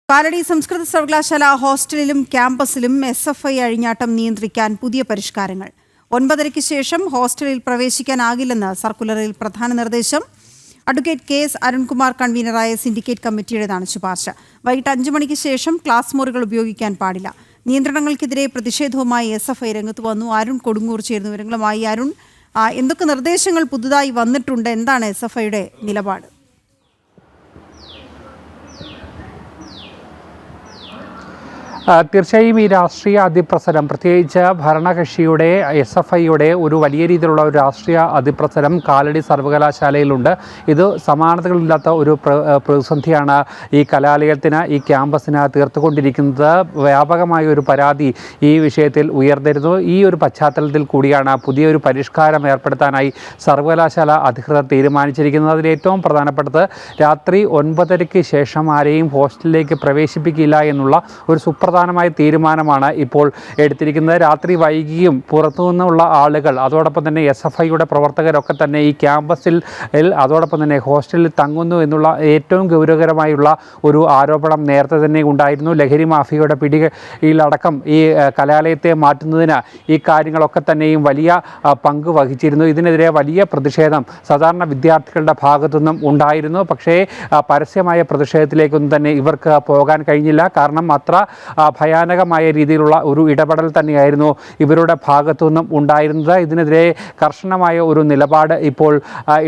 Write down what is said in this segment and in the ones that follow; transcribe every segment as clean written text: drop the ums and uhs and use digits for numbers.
കാലടി സംസ്കൃത സർവകലാശാല ഹോസ്റ്റലിലും ക്യാമ്പസിലും SFI അഴിഞ്ഞാട്ടം നിയന്ത്രിക്കാൻ പുതിയ പരിഷ്കാരങ്ങൾ. 9:30-ക്ക് ശേഷം ഹോസ്റ്റലിൽ പ്രവേശിക്കാനാകില്ലെന്ന് സർക്കുലറിൽ പ്രധാന നിർദ്ദേശം. അഡ്വക്കേറ്റ് KS അരുൺകുമാർ കൺവീനറായ സിൻഡിക്കേറ്റ് കമ്മിറ്റിയുടേതാണ് ശുപാർശ. വൈകിട്ട് 5 മണിക്ക് ശേഷം ക്ലാസ് മുറികൾ ഉപയോഗിക്കാൻ പാടില്ല. നിയന്ത്രണങ്ങൾക്കെതിരെ പ്രതിഷേധവുമായി SFI രംഗത്ത് വന്നു. അരുൺ കൊടുങ്ങൂർ ചേരുന്നു. വിവരങ്ങളുമായി അരുൺ, എന്തൊക്കെ നിർദ്ദേശങ്ങൾ പുതുതായി വന്നിട്ടുണ്ട്? എന്താണ് SFIയുടെ നിലപാട്? തീർച്ചയായും ഈ രാഷ്ട്രീയ അതിപ്രസരം, പ്രത്യേകിച്ച് ഭരണകക്ഷിയുടെ SFIയുടെ ഒരു വലിയ രീതിയിലുള്ള ഒരു രാഷ്ട്രീയ അതിപ്രസരം കാലടി സർവകലാശാലയിലുണ്ട്. ഇത് സമാനതകളില്ലാത്ത ഒരു പ്രതിസന്ധിയാണ് ഈ കലാലയത്തിന്, ഈ ക്യാമ്പസിന് തീർത്തുകൊണ്ടിരിക്കുന്നത്. വ്യാപകമായ ഒരു പരാതി ഈ വിഷയത്തിൽ ഉയർന്നിരുന്നു. ഈ ഒരു പശ്ചാത്തലത്തിൽ കൂടിയാണ് പുതിയൊരു പരിഷ്കാരം ഏർപ്പെടുത്താനായി സർവകലാശാല അധികൃതർ തീരുമാനിച്ചിരിക്കുന്നത്. അതിൽ ഏറ്റവും പ്രധാനപ്പെട്ടത് രാത്രി 9:30-ക്ക് ശേഷം ആരെയും ഹോസ്റ്റലിലേക്ക് പ്രവേശിപ്പിക്കില്ല എന്നുള്ള ഒരു സുപ്രധാനമായ തീരുമാനമാണ് ഇപ്പോൾ എടുത്തിരിക്കുന്നത്. രാത്രി വൈകിയും പുറത്തു നിന്നുള്ള ആളുകൾ, അതോടൊപ്പം തന്നെ SFIയുടെ പ്രവർത്തകരൊക്കെ തന്നെ ഈ ക്യാമ്പസിൽ അതോടൊപ്പം തന്നെ ഹോസ്റ്റലിൽ തങ്ങുന്നു എന്നുള്ള ഏറ്റവും ഗൗരവകരമായുള്ള ഒരു ആരോപണം നേരത്തെ തന്നെ ഉണ്ടായിരുന്നു. ലഹരി മാഫിയയുടെ പിടിയിലടക്കം ഈ കലാലയത്തെ മാറ്റുന്നതിന് ഈ കാര്യങ്ങളൊക്കെ തന്നെയും വലിയ പങ്ക് വഹിച്ചിരുന്നു. ഇതിനെതിരെ വലിയ പ്രതിഷേധം സാധാരണ വിദ്യാർത്ഥികളുടെ ഭാഗത്തുനിന്നും ഉണ്ടായിരുന്നു. പക്ഷേ പരസ്യമായ പ്രതിഷേധത്തിലേക്കൊന്നും തന്നെ ഇവർക്ക് പോകാൻ കഴിഞ്ഞില്ല. കാരണം അത്ര ഭയാനകമായ രീതിയിലുള്ള ഒരു ഇടപെടൽ തന്നെയായിരുന്നു ഇവരുടെ ഭാഗത്തു നിന്നും ഉണ്ടായിരുന്നത്. ഇതിനെതിരെ കർശനമായ ഒരു നിലപാട് ഇപ്പോൾ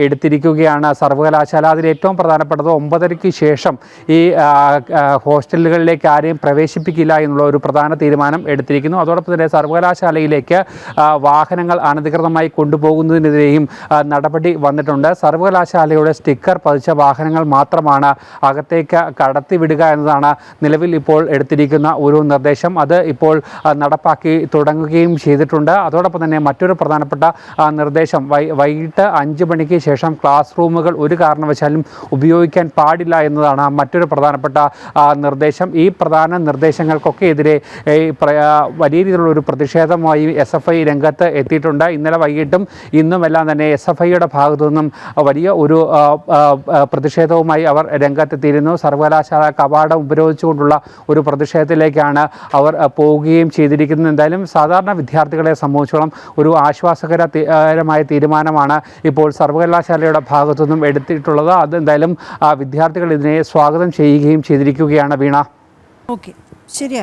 എടുത്തിരിക്കുകയാണ് സർവകലാശാല. അതിൽ ഏറ്റവും പ്രധാനപ്പെട്ടത് 9:30-ക്ക് ശേഷം ഈ ഹോസ്റ്റലുകളിലേക്ക് ആരെയും പ്രവേശിപ്പിക്കില്ല എന്നുള്ള ഒരു പ്രധാന തീരുമാനം എടുത്തിരിക്കുന്നു. അതോടൊപ്പം തന്നെ സർവകലാശാലയിലേക്ക് വാഹനങ്ങൾ അനധികൃതമായി കൊണ്ടുപോകുന്നതിനെതിരെയും നടപടി വന്നിട്ടുണ്ട്. സർവകലാശാലയുടെ സ്റ്റിക്കർ പതിച്ച വാഹനങ്ങൾ മാത്രമാണ് അകത്തേക്ക് കടത്തിവിടുക എന്നതാണ് നിലവിൽ ഇപ്പോൾ എടുത്തിരിക്കുന്ന ഒരു നിർദ്ദേശം. അത് ഇപ്പോൾ നടപ്പാക്കി തുടങ്ങുകയും ചെയ്തിട്ടുണ്ട്. അതോടൊപ്പം തന്നെ മറ്റൊരു പ്രധാനപ്പെട്ട നിർദ്ദേശം, വൈകിട്ട് 5 മണിക്ക് ശേഷം ക്ലാസ് റൂമുകൾ ഒരു കാരണവശാലും ഉപയോഗിക്കാൻ പാടില്ല എന്നതാണ് മറ്റൊരു പ്രധാനപ്പെട്ട നിർദ്ദേശം. ഈ പ്രധാന നിർദ്ദേശങ്ങൾക്കൊക്കെ എതിരെ വലിയ രീതിയിലുള്ള ഒരു പ്രതിഷേധമായി SFI രംഗത്ത് എത്തിയിട്ടുണ്ട്. ഇന്നലെ വൈകിട്ടും ഇന്നുമെല്ലാം തന്നെ SFIയുടെ ഭാഗത്തു നിന്നും വലിയ ഒരു പ്രതിഷേധവുമായി അവർ രംഗത്തെത്തിയിരുന്നു. സർവകലാശാല കവാടം ഉപരോധിച്ചുകൊണ്ടുള്ള ഒരു പ്രതിഷേധത്തിലേക്കാണ് അവർ പോവുകയും ചെയ്തിരിക്കുന്നത്. എന്തായാലും സാധാരണ വിദ്യാർത്ഥികളെ സംബന്ധിച്ചോളം ഒരു ആശ്വാസകരമായ തീരുമാനമാണ് ഇപ്പോൾ സർവകലാശാലയുടെ ഭാഗത്തു നിന്നും എടുത്തിട്ടുള്ളത്. അതെന്തായാലും വിദ്യാർത്ഥികൾ ഇതിനെ സ്വാഗതം ചെയ്യുകയും ചെയ്തിരിക്കുകയാണ്. വീണ, ഓക്കെ, ശരി.